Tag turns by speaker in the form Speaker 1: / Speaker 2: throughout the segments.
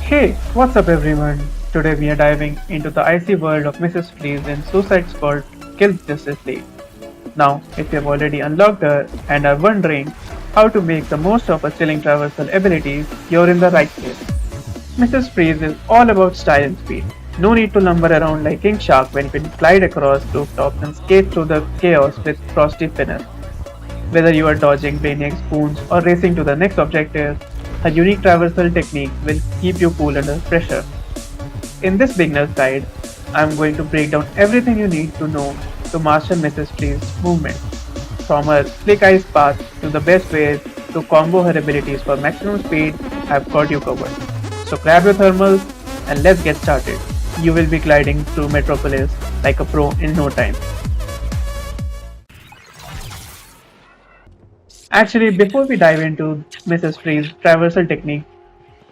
Speaker 1: Hey, what's up everyone? Today we are diving into the icy world of Mrs. Freeze in Suicide Squad Kill Justice League. Now, if you've already unlocked her and are wondering how to make the most of her chilling traversal abilities, you're in the right place. Mrs. Freeze is all about style and speed. No need to lumber around like King Shark when you can glide across rooftops and skate through the chaos with frosty finesse. Whether you are dodging brainiac spoons or racing to the next objective, her unique traversal technique will keep you cool under pressure. In this beginner's guide, I am going to break down everything you need to know to master Mrs. Tree's movement. From her slick ice path to the best ways to combo her abilities for maximum speed, I've got you covered. So grab your thermals and let's get started. You will be gliding through Metropolis like a pro in no time. Actually, before we dive into Mrs. Tree's traversal technique,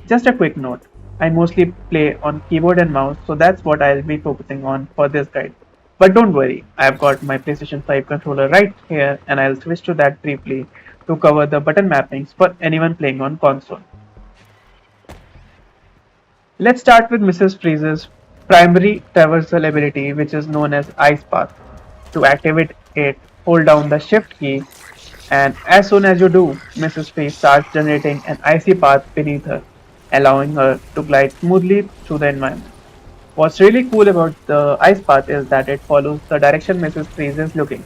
Speaker 1: just a quick note. I mostly play on keyboard and mouse, so that's what I'll be focusing on for this guide. But don't worry, I've got my PlayStation 5 controller right here and I'll switch to that briefly to cover the button mappings for anyone playing on console. Let's start with Mrs. Freeze's primary traversal ability, which is known as Ice Path. To activate it, hold down the Shift key, and as soon as you do, Mrs. Freeze starts generating an icy path beneath her, allowing her to glide smoothly through the environment. What's really cool about the ice path is that it follows the direction Mrs. Freeze is looking.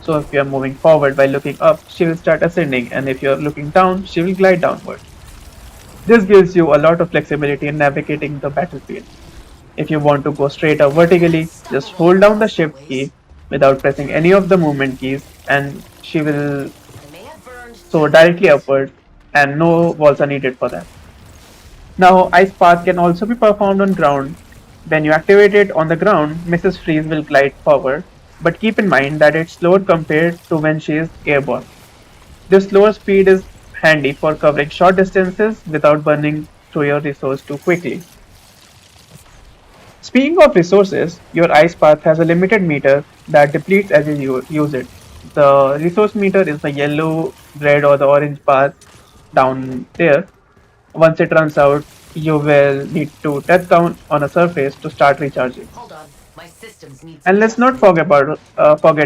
Speaker 1: So if you are moving forward by looking up, she will start ascending, and if you are looking down, she will glide downward. This gives you a lot of flexibility in navigating the battlefield. If you want to go straight up vertically, just hold down the shift key without pressing any of the movement keys and she will soar directly upward and no walls are needed for that. Now Ice Path can also be performed on ground. When you activate it on the ground, Mrs. Freeze will glide forward, but keep in mind that it's slower compared to when she is airborne. This slower speed is handy for covering short distances without burning through your resource too quickly. Speaking of resources, your ice path has a limited meter that depletes as you use it. The resource meter is the yellow, red, or the orange bar down there. Once it runs out, you will need to touch down on a surface to start recharging. And let's not forget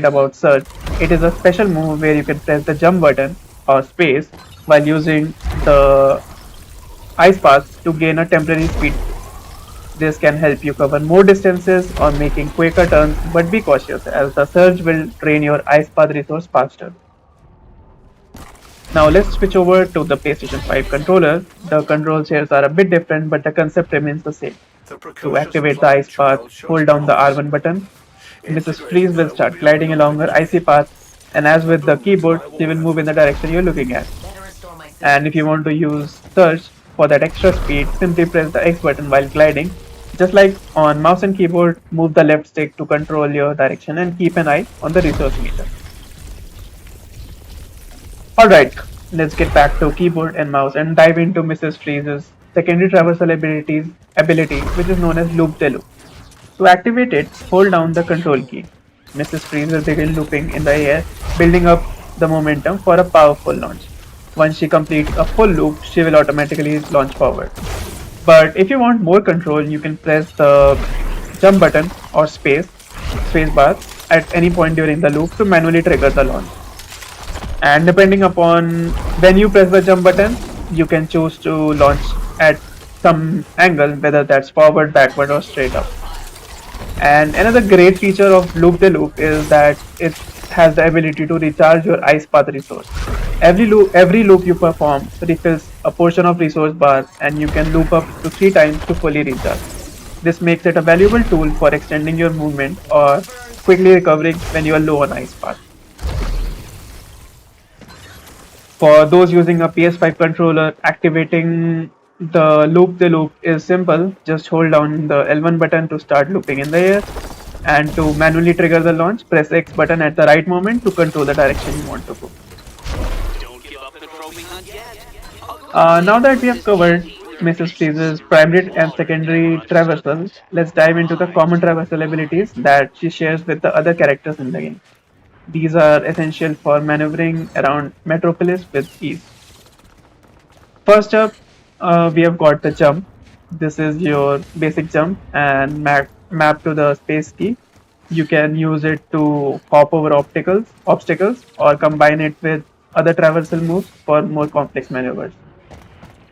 Speaker 1: about surge. It is a special move where you can press the jump button or space while using the ice path to gain a temporary speed. This can help you cover more distances or making quicker turns, but be cautious as the surge will drain your ice path resource faster. Now let's switch over to the PlayStation 5 controller. The controls here are a bit different, but the concept remains the same. To activate the ice path, hold down the R1 button. Mrs. Freeze will start gliding along her icy path, and as with the keyboard, she will move in the direction you're looking at. And if you want to use search for that extra speed, simply press the X button while gliding. Just like on mouse and keyboard, move the left stick to control your direction and keep an eye on the resource meter. Alright, let's get back to keyboard and mouse and dive into Mrs. Freeze's secondary traversal ability, which is known as Loop the Loop. To activate it, hold down the control key. Mrs. Freeze will begin looping in the air, building up the momentum for a powerful launch. Once she completes a full loop, she will automatically launch forward. But if you want more control, you can press the jump button or space bar at any point during the loop to manually trigger the launch. And depending upon when you press the jump button, you can choose to launch at some angle, whether that's forward, backward, or straight up. And another great feature of Loop the Loop is that it has the ability to recharge your ice path resource. Every loop you perform refills a portion of resource bar and you can loop up to 3 times to fully recharge. This makes it a valuable tool for extending your movement or quickly recovering when you are low on ice path. For those using a PS5 controller, activating the loop is simple. Just hold down the L1 button to start looping in the air, and to manually trigger the launch, press X button at the right moment to control the direction you want to go. Now that we have covered Mrs. Freeze's primary and secondary traversal, let's dive into the common traversal abilities that she shares with the other characters in the game. These are essential for maneuvering around Metropolis with ease. First up, we have got the jump. This is your basic jump and map to the space key. You can use it to hop over obstacles, or combine it with other traversal moves for more complex maneuvers.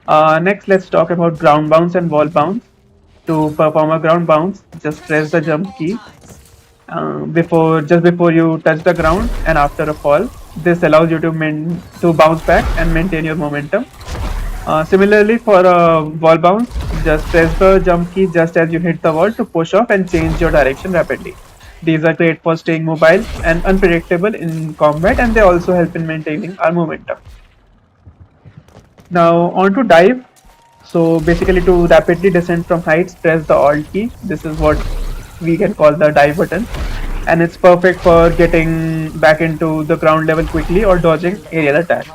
Speaker 1: Next, let's talk about ground bounce and wall bounce. To perform a ground bounce, just press the jump key before you touch the ground and after a fall. This allows you to bounce back and maintain your momentum. Similarly, for a wall bounce, just press the jump key just as you hit the wall to push off and change your direction rapidly. These are great for staying mobile and unpredictable in combat, and they also help in maintaining our momentum. Now, on to dive. So, basically, to rapidly descend from heights, press the Alt key. This is what we can call the dive button, and it's perfect for getting back into the ground level quickly or dodging aerial attacks.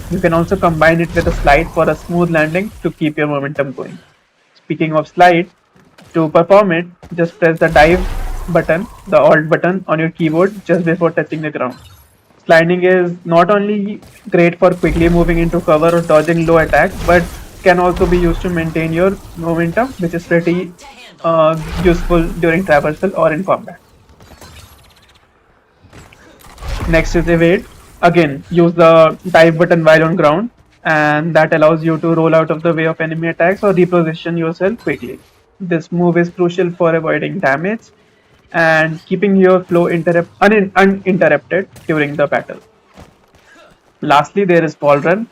Speaker 1: You can also combine it with a slide for a smooth landing to keep your momentum going. Speaking of slide, to perform it, just press the dive button, the Alt button on your keyboard just before touching the ground. Sliding is not only great for quickly moving into cover or dodging low attacks, but can also be used to maintain your momentum, which is pretty useful during traversal or in combat. Next is evade. Again, use the dive button while on ground, and that allows you to roll out of the way of enemy attacks or reposition yourself quickly. This move is crucial for avoiding damage and keeping your flow uninterrupted during the battle. Lastly, there is wall run,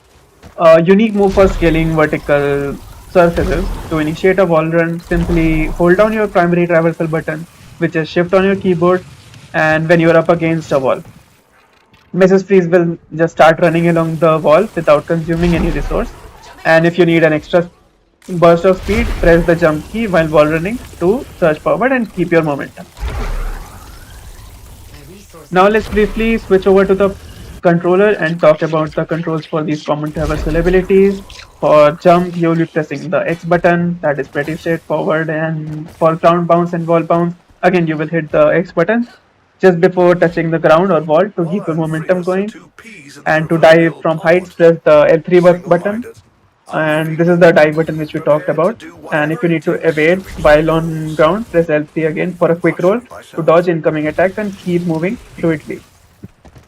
Speaker 1: a unique move for scaling vertical surfaces. To initiate a wall run, simply hold down your primary traversal button, which is shift on your keyboard, and when you're up against a wall, Mrs. Freeze will just start running along the wall without consuming any resource. And if you need an extra burst of speed, press the jump key while wall running to surge forward and keep your momentum. Now let's briefly switch over to the controller and talk about the controls for these common traversal abilities. For jump, you'll be pressing the X button, that is pretty straightforward, and for ground bounce and wall bounce, again you will hit the X button just before touching the ground or wall to keep your momentum going. And to dive from heights, press the L3 button, and this is the dive button which we talked about. And if you need to evade while on ground, press L3 again for a quick roll to dodge incoming attacks and keep moving fluidly.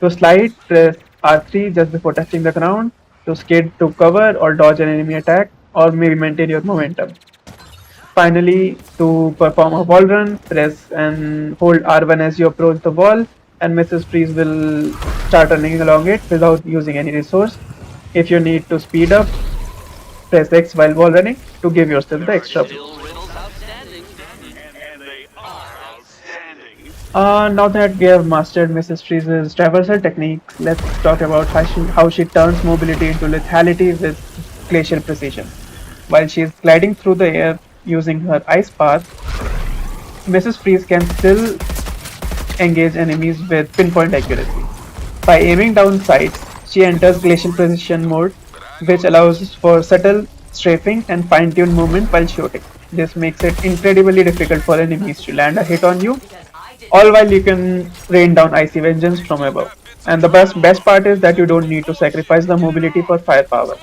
Speaker 1: To slide, press R3 just before touching the ground to skid to cover or dodge an enemy attack, or maybe maintain your momentum. Finally, to perform a wall run, press and hold R1 as you approach the wall, and Mrs. Freeze will start running along it without using any resource. If you need to speed up, press X while wall running to give yourself the extra boost. Now that we have mastered Mrs. Freeze's traversal techniques, let's talk about how she turns mobility into lethality with glacial precision. While she is gliding through the air using her ice path, Mrs. Freeze can still engage enemies with pinpoint accuracy. By aiming down sights, she enters glacial precision mode, which allows for subtle strafing and fine-tuned movement while shooting. This makes it incredibly difficult for enemies to land a hit on you, all while you can rain down icy vengeance from above. And the best part is that you don't need to sacrifice the mobility for firepower.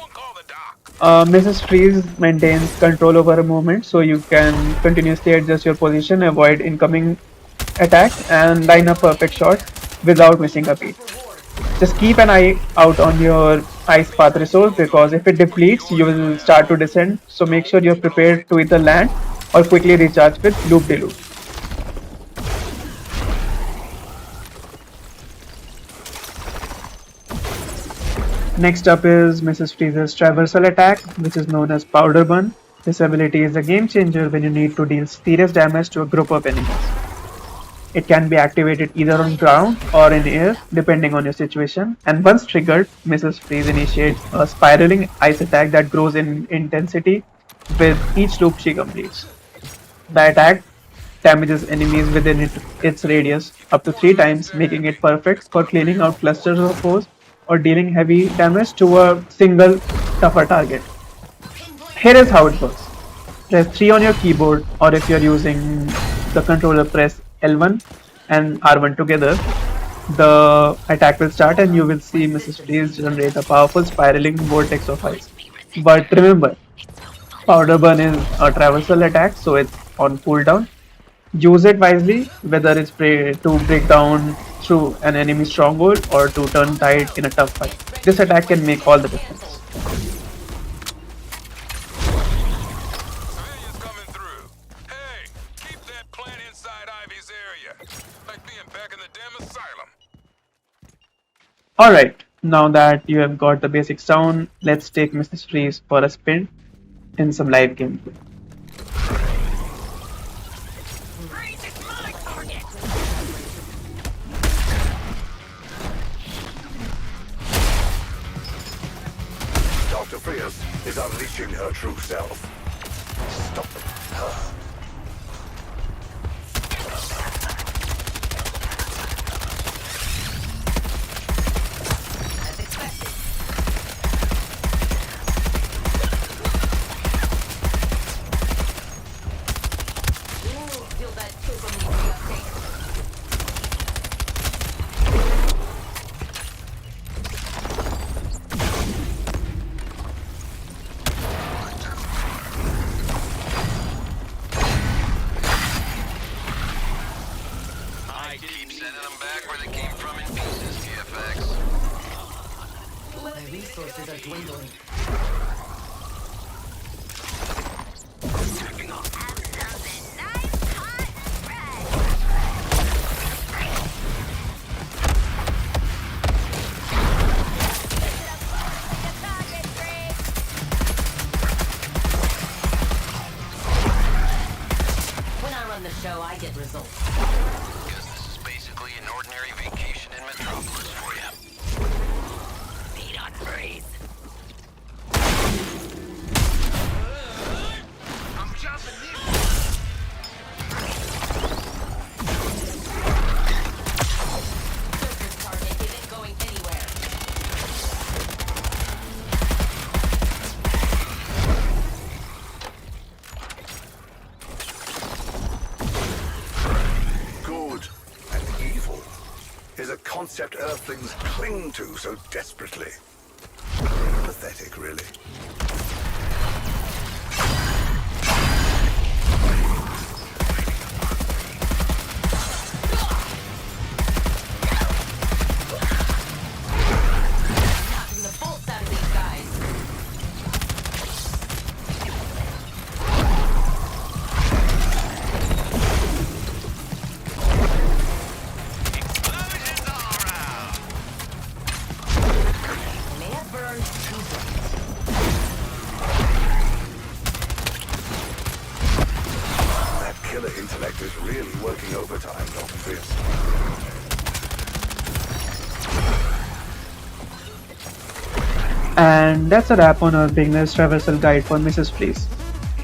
Speaker 1: Mrs. Freeze maintains control over a movement, so you can continuously adjust your position, avoid incoming attacks, and line up perfect shots without missing a beat. Just keep an eye out on your ice path resource, because if it depletes, you will start to descend. So make sure you're prepared to either land or quickly recharge with loop de loop. Next up is Mrs. Freeze's Traversal attack, which is known as Powder Burn. This ability is a game changer when you need to deal serious damage to a group of enemies. It can be activated either on ground or in air, depending on your situation. And once triggered, Mrs. Freeze initiates a spiraling ice attack that grows in intensity with each loop she completes. The attack damages enemies within its radius up to 3 times, making it perfect for cleaning out clusters of foes or dealing heavy damage to a single tougher target. Here is how it works. Press 3 on your keyboard, or if you're using the controller, press L1 and R1 together. The attack will start and you will see Mrs. Freeze generate a powerful spiraling vortex of ice. But remember, Powder Burn is a traversal attack, so it's on cooldown. Use it wisely, whether it's to break down through an enemy stronghold or to turn tide in a tough fight. This attack can make all the difference.
Speaker 2: Civilians coming through. Hey, keep that plant inside Ivy's area. Like being back in the damn asylum.
Speaker 1: Alright, now that you have got the basics down, let's take Mrs. Freeze for a spin in some live gameplay.
Speaker 3: Dr. Perseus is unleashing her true self. Stop her.
Speaker 2: I keep sending them back where they came from in pieces, TFX.
Speaker 4: My resources are dwindling. When I run the show, I get results.
Speaker 2: Guess this is basically an ordinary vacation in Metropolis for you.
Speaker 4: Feet on freeze.
Speaker 2: I'm jumping in.
Speaker 4: Surface target isn't going anywhere.
Speaker 3: Good and evil is a concept Earthlings cling to so desperately. Pathetic, really.
Speaker 4: Knocking the bolts out of these guys.
Speaker 2: Explosions all around.
Speaker 4: May have burned too bright.
Speaker 3: That killer intellect is really working overtime, Dr. Perseus.
Speaker 1: And that's a wrap on our beginner's traversal guide for Mrs. Freeze.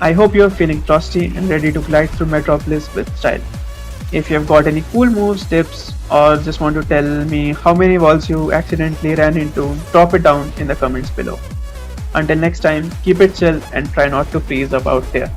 Speaker 1: I hope you're feeling frosty and ready to glide through Metropolis with style. If you have got any cool moves, tips, or just want to tell me how many walls you accidentally ran into, drop it down in the comments below. Until next time, keep it chill and try not to freeze up out there.